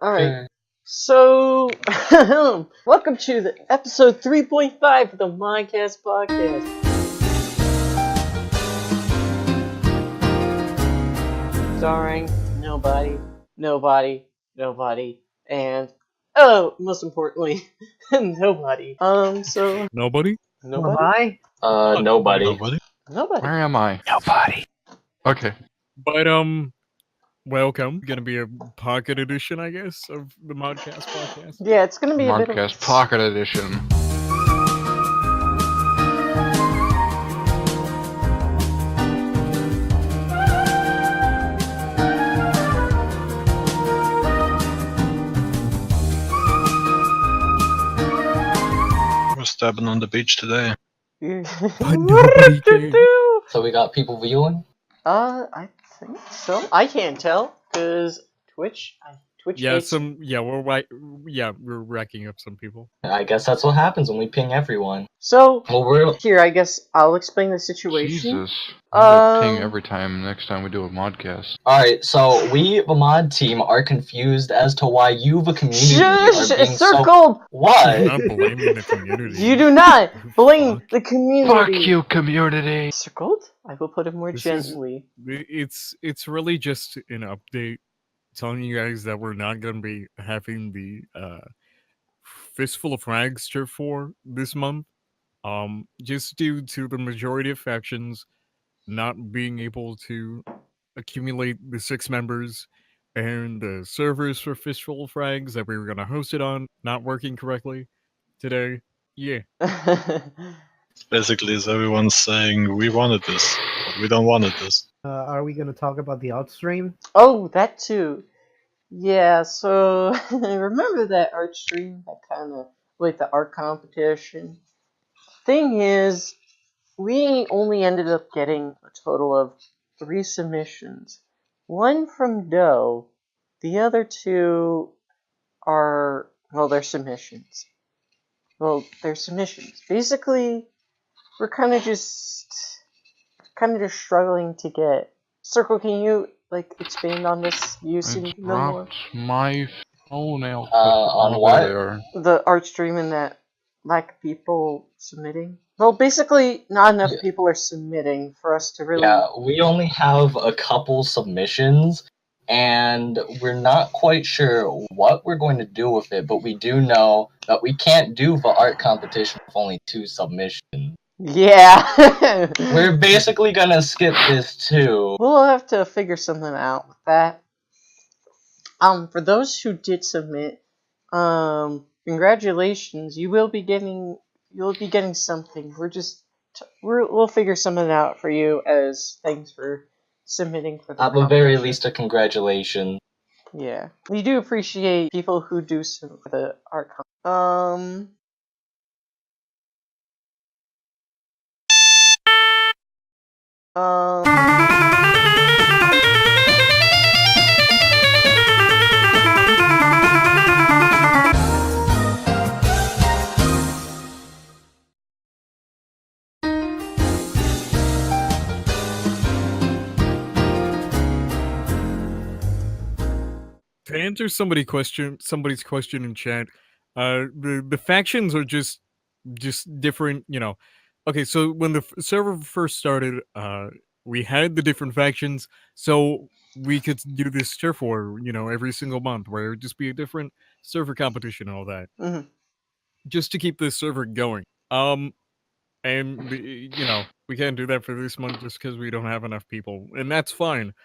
Alright, so, welcome to the episode 3.5 of the MODCAST podcast. Starring nobody, and, most importantly, nobody. Nobody? Nobody? Nobody. Nobody. Where am I? Nobody. Okay. But, welcome. Gonna be a pocket edition, I guess, of the MODCAST podcast. Yeah, it's gonna be a bit of... MODCAST Pocket Edition. We're stabbing on the beach today. But nobody came. So we got people viewing? I think so. I can't tell, because Twitch Yeah, hates- we're racking up some people. I guess that's what happens when we ping everyone. So, Well, here, I guess I'll explain the situation. Jesus. I'm gonna ping every time next time we do a MODCAST. alright, so we, the mod team, are confused as to why you, the community, Shush! are being It's so... circled! I'm What? not blaming the community. You do not blame the community! Fuck you, community! Circled? I will put it more This is- gently. It's really just an update telling you guys that we're not gonna be having the Fistful of Frags Turf 4 this month. Just due to the majority of factions not being able to accumulate the 6 members and the servers for Fistful of Frags that we were gonna host it on not working correctly today. Yeah. Basically, is everyone's saying we wanted this, but we don't wanted this. Are we going to talk about the outstream? Oh, that too. Yeah, so remember that art stream? That kind of, like the art competition? Thing is, we only ended up getting a total of 3 submissions. One from Doe, the other 2 are, well, they're submissions. Basically, we're kind of just struggling to get. Circle, can you, like, expand on this? You seem I to know more. dropped my phone out. On what? There. The art stream and that lack of people submitting. Well, basically, not enough Yeah. people are submitting for us to really. Yeah, we only have a couple submissions, and we're not quite sure what we're going to do with it, but we do know that we can't do the art competition with only 2 submissions. Yeah. We're basically gonna skip this too. We'll have to figure something out with that. For those who did submit, congratulations. You'll be getting something. We'll figure something out for you as thanks for submitting for the At the very competition. least, a congratulations. Yeah. We do appreciate people who do submit for the art To answer somebody's question in chat, the factions are just different, you know. Okay, so when the server first started, we had the different factions, so we could do this turf war, you know, every single month, where it would just be a different server competition and all that, Mhm. just to keep this server going. And you know, we can't do that for this month just because we don't have enough people, and that's fine.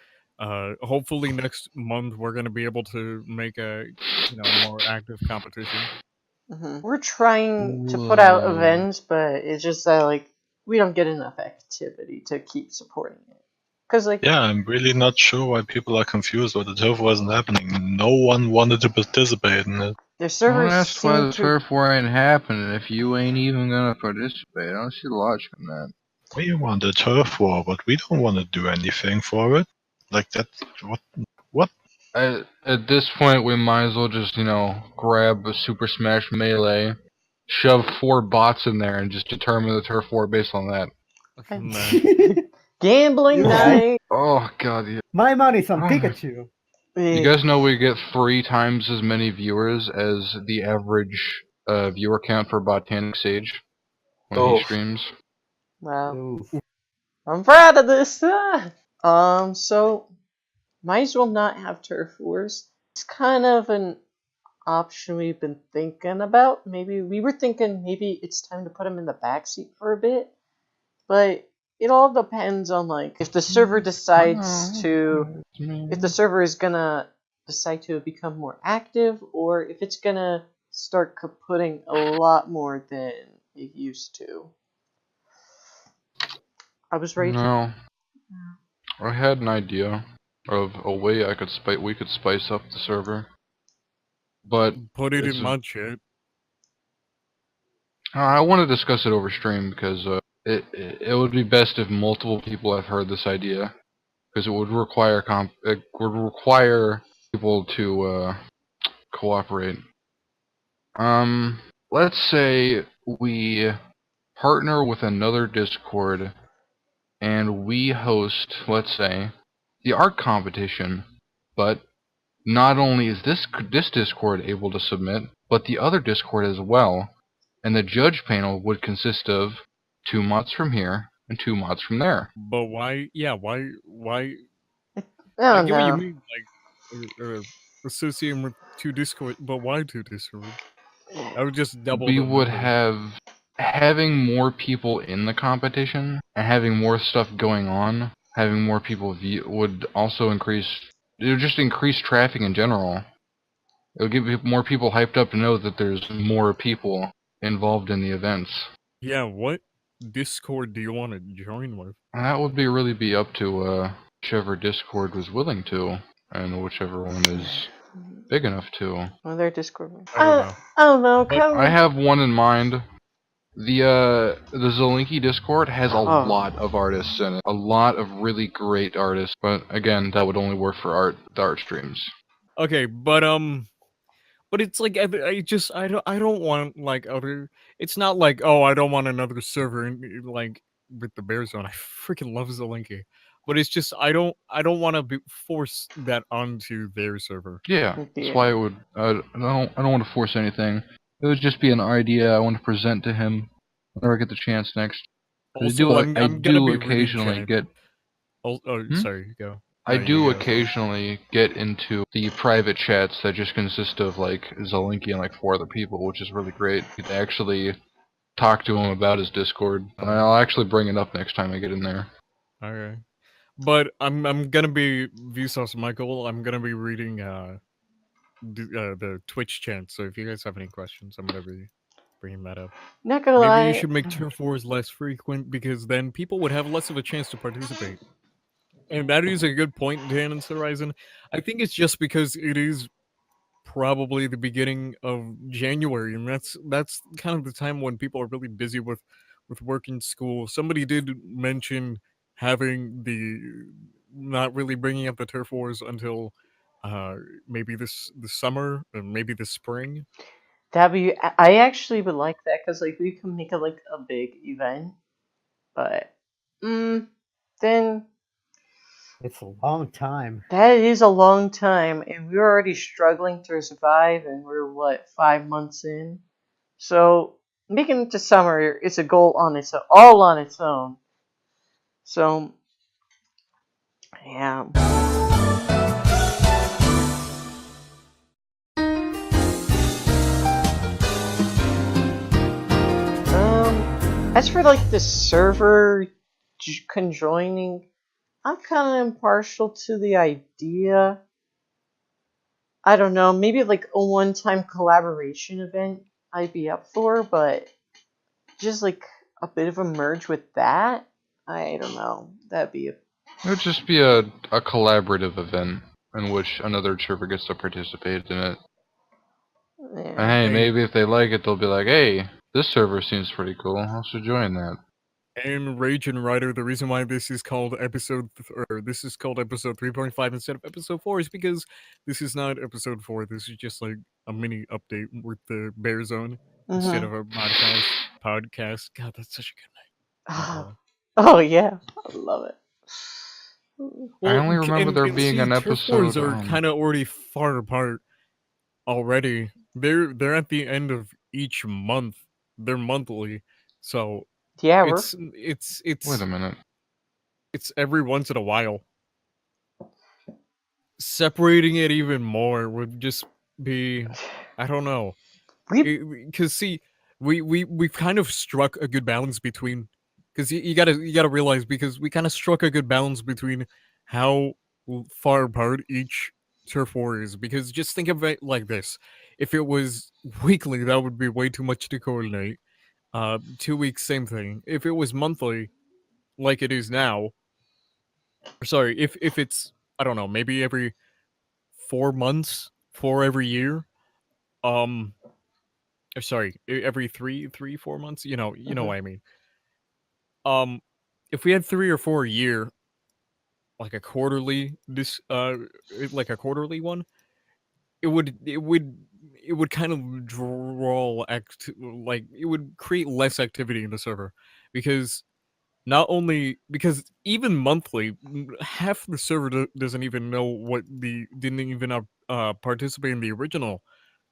Hopefully next month we're gonna be able to make a, you know, more active competition. We're trying to put out Whoa. events, but it's just that, like, we don't get enough activity to keep supporting it. Cause, like, Yeah, I'm really not sure why people are confused why the turf wasn't happening. No one wanted to participate in it. their Don't servers ask why seem the to... turf war ain't happening if you ain't even gonna participate. I don't see the logic in that. We want a turf war, but we don't want to do anything for it. Like that, what? At this point, we might as well just, you know, grab a Super Smash Melee, shove 4 bots in there, and just determine the turf war based on that. Nah. Gambling Yeah. night! Oh god, yeah. My money's on Oh. Pikachu. You guys know we get 3 times as many viewers as the average viewer count for Botanic Sage when he Oh, streams. Wow. Oof. I'm proud of this. So might as well not have turf wars. It's kind of an option we've been thinking about. Maybe we were thinking maybe it's time to put them in the backseat for a bit, but it all depends on like if the server decides to, if the server is gonna decide to become more active, or if it's gonna start putting a lot more than it used to. I was ready to. No, I had an idea of a way we could spice up the server, but Put it it's in my chat. I want to discuss it over stream because it would be best if multiple people have heard this idea, because it would require people to cooperate. Let's say we partner with another Discord and we host, let's say, the art competition, but not only is this Discord able to submit, but the other Discord as well, and the judge panel would consist of 2 mods from here and 2 mods from there. But why? Yeah, why? I I don't get what you know. mean, like associating with 2 Discord, but why 2 Discord? I would just double We the would number. having more people in the competition and having more stuff going on, having more people view would also increase. It would just increase traffic in general. It would get more people hyped up to know that there's more people involved in the events. Yeah, what Discord do you want to join with? And that would really be up to whichever Discord was willing to, and whichever one is big enough to. Well, their Discord. I don't know. I don't know. But Kind I of. have one in mind. The Zelinki Discord has a Oh. lot of artists in it. A lot of really great artists. But again, that would only work for the art streams. Okay, but it's like I don't want like other. It's not like, oh, I don't want another server like with the bear zone. I freaking love Zelinki, but it's just I don't want to force that onto their server. Yeah, that's why it would. I don't want to force anything. It would just be an idea I want to present to him whenever I get the chance next. Also, I'm I gonna do be reading occasionally chat. get. Oh, sorry, go. I No, do you go, sorry. occasionally get into the private chats that just consist of like Zelinki and like 4 other people, which is really great. You can actually talk to him about his Discord, and I'll actually bring it up next time I get in there. Okay, but I'm gonna be Vsauce Michael. I'm gonna be reading the Twitch chat. So if you guys have any questions, I'm gonna be bringing that up. Not gonna Maybe lie. you should make turf wars less frequent because then people would have less of a chance to participate. And that is a good point, Dan and Horizon. I think it's just because it is probably the beginning of January, and that's kind of the time when people are really busy with work and school. Somebody did mention having the not really bringing up the turf wars until maybe the summer or maybe the spring. I actually would like that because like we can make it like a big event, but then It's a long time. that is a long time, and we're already struggling to survive, and we're what 5 months in, so making it to summer is a goal on its all on its own. So yeah. As for like the server conjoining, I'm kind of impartial to the idea. I don't know, maybe like a one-time collaboration event I'd be up for, but just like a bit of a merge with that, I don't know. That'd be It would just be a collaborative event in which another server gets to participate in it. yeah. And hey, maybe if they like it, they'll be like, hey, this server seems pretty cool. I should join that. And Rage and Rider, the reason why this is called episode 3.5 instead of episode 4 is because this is not episode 4. This is just like a mini update with the Bear Zone instead of a podcast. God, that's such a good name. Oh yeah, I love it. I only c- remember there being see, an turf wars episode. are kind of already far apart already. They're at the end of each month. They're monthly, so Yeah, Wait a minute. it's every once in a while. Separating it even more would just be, I don't know. Because see, we've kind of struck a good balance between, because you gotta realize, because we kind of struck a good balance between how far apart each turf war is. Because just think of it like this: if it was weekly, that would be way too much to coordinate. 2 weeks, same thing. If it was monthly, like it is now, or sorry, if it's, I don't know, maybe every 4 months, for every year. Or sorry, every 4 months. You know what I mean. Um, if we had 3 or 4 a year, like a quarterly, like a quarterly one, it would kind of like it would create less activity in the server, because not only, because even monthly, half the server doesn't even know didn't even participate in the original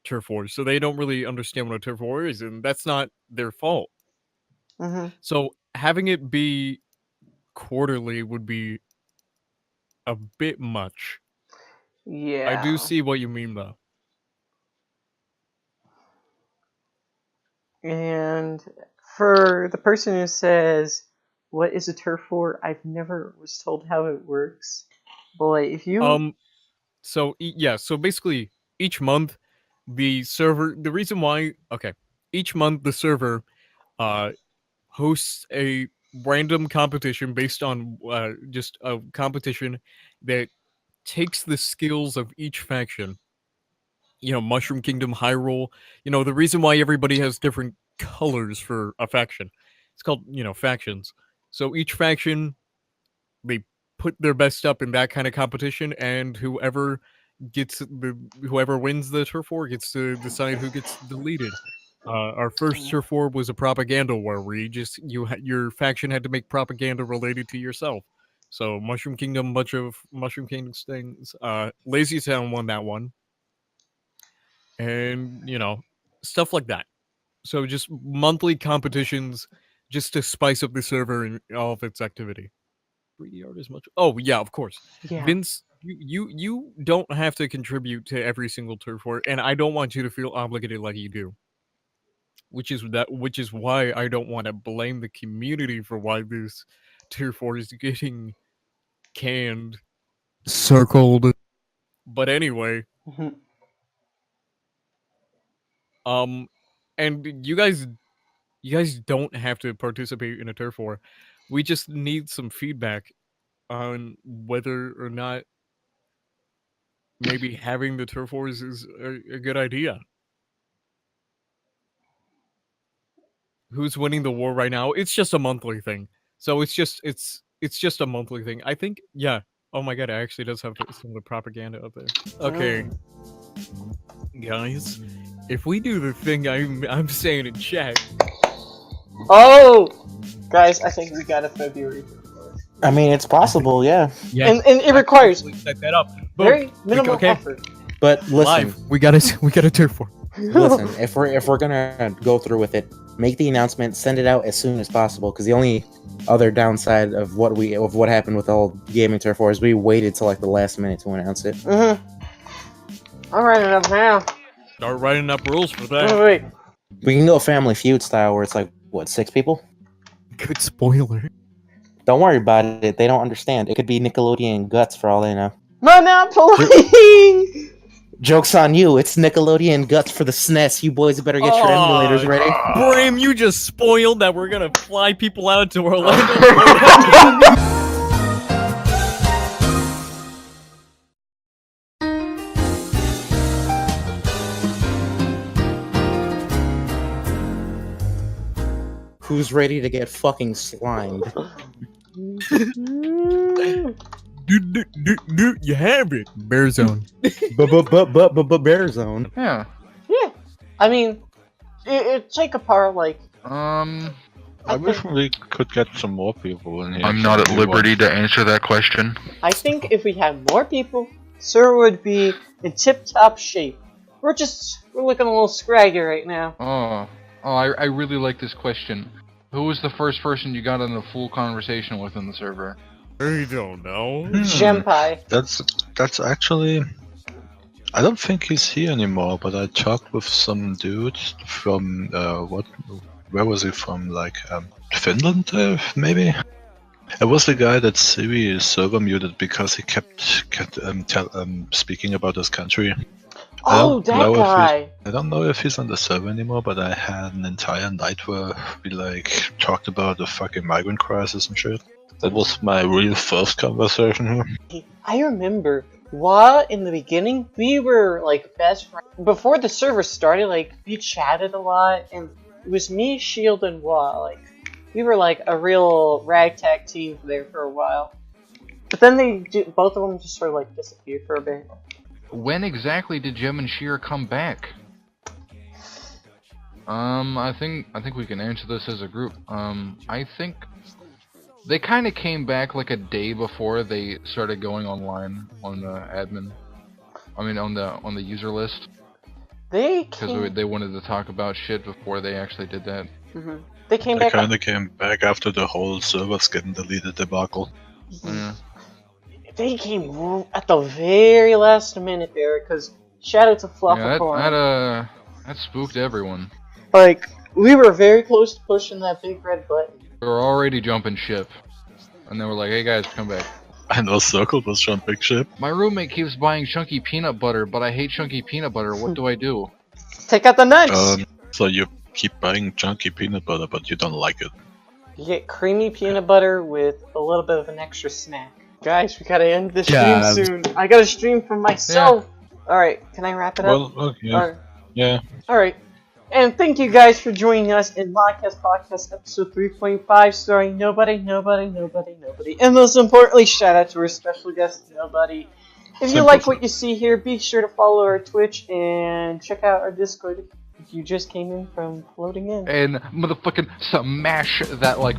turf war, so they don't really understand what a turf war is, and that's not their fault. Mm-hmm. So having it be quarterly would be a bit much. Yeah. I do see what you mean, though. And for the person who says, "What is a turf war?" I've never was told how it works. Boy, if you So yeah, so basically each month the server, the reason why, okay, each month the server hosts a random competition based on just a competition that takes the skills of each faction. Mushroom Kingdom, Hyrule. The reason why everybody has different colors for a faction, it's called, factions. So each faction, they put their best up in that kind of competition, and whoever wins the turf war gets to decide who gets deleted. Our first turf war was a propaganda war, where your faction had to make propaganda related to yourself. So Mushroom Kingdom, bunch of Mushroom Kingdom things. Lazy Town won that one, and stuff like that. So just monthly competitions, just to spice up the server and all of its activity. 3D art as much. Oh yeah, of course. yeah. Vince, you don't have to contribute to every single turf war, and I don't want you to feel obligated like you do. Which is why I don't want to blame the community for why this turf war is getting canned, circled. But anyway, Mhm. and you guys don't have to participate in a turf war. We just need some feedback on whether or not maybe having the turf wars is a good idea. Who's winning the war right now? It's just a monthly thing. So it's just a monthly thing. I think, yeah. Oh my god, it actually does have some of the propaganda up there. Okay, guys, if we do the thing I'm saying in chat. Oh, guys, I think we got a February. I mean, it's possible, yeah. Yeah, And it requires set that up. Boom. very minimal Okay. effort. But listen, Live. We got a turf war. listen. If we're gonna go through with it, make the announcement, send it out as soon as possible. Because the only other downside of what happened with the whole gaming turf war is we waited till like the last minute to announce it. I'll write it up now. Start writing up rules for that. Wait. We can go Family Feud style, where it's like what, 6 people? Good spoiler. Don't worry about it. They don't understand. It could be Nickelodeon Guts for all they know. Monopoly! Joke's on you. It's Nickelodeon Guts for the SNES. You boys better get your emulators ready. Bram, you just spoiled that we're gonna fly people out to Orlando. Who's ready to get fucking slimed? You have it. Bear Zone. Bear Zone. Yeah. Yeah. I mean, it take apart like I wish we could get some more people in here. I'm not at We liberty to answer that question. I think if we had more people, server would be in tip-top shape. We're looking a little scraggy right now. I really like this question. Who was the first person you got in a full conversation with in the server? I don't know. Genpai. That's actually. I don't think he's here anymore, but I talked with some dude from where was he from? Like Finland, maybe. It was the guy that Siri server muted because he kept speaking about his country. Oh, that guy! I don't know if he's on the server anymore, but I had an entire night where we like talked about the fucking migrant crisis and shit. That was my real first conversation here. I remember, while in the beginning, we were like best friends. Before the server started, like, we chatted a lot, and it was me, Shield, and Wa. Like, we were like a real ragtag team there for a while. But then both of them just sort of like disappeared for a bit. When exactly did Jem and Sheer come back? I think we can answer this as a group. I think they kind of came back like a day before they started going online on the admin. I mean, on the user list. Because they wanted to talk about shit before they actually did that. Mm-hmm. They kind of came back after the whole servers getting deleted debacle. Yeah. They came at the very last minute there, because shout out to Fluffercorn. Yeah, that spooked everyone. Like, we were very close to pushing that big red button. We were already jumping ship. And they were like, hey guys, come back. I know Circle was jumping ship. My roommate keeps buying chunky peanut butter, but I hate chunky peanut butter. What do I do? Take out the nuts! So you keep buying chunky peanut butter, but you don't like it. You get creamy peanut butter with a little bit of an extra snack. Guys, we gotta end this stream soon. I gotta stream for myself. Yeah. Alright, can I wrap it up? Well, okay. Yeah. Alright. And thank you guys for joining us in MODCAST Podcast episode 3.5, starring Nobody. And most importantly, shout out to our special guest, Nobody. If you like what you see here, be sure to follow our Twitch and check out our Discord if you just came in from floating in. And motherfucking smash that like...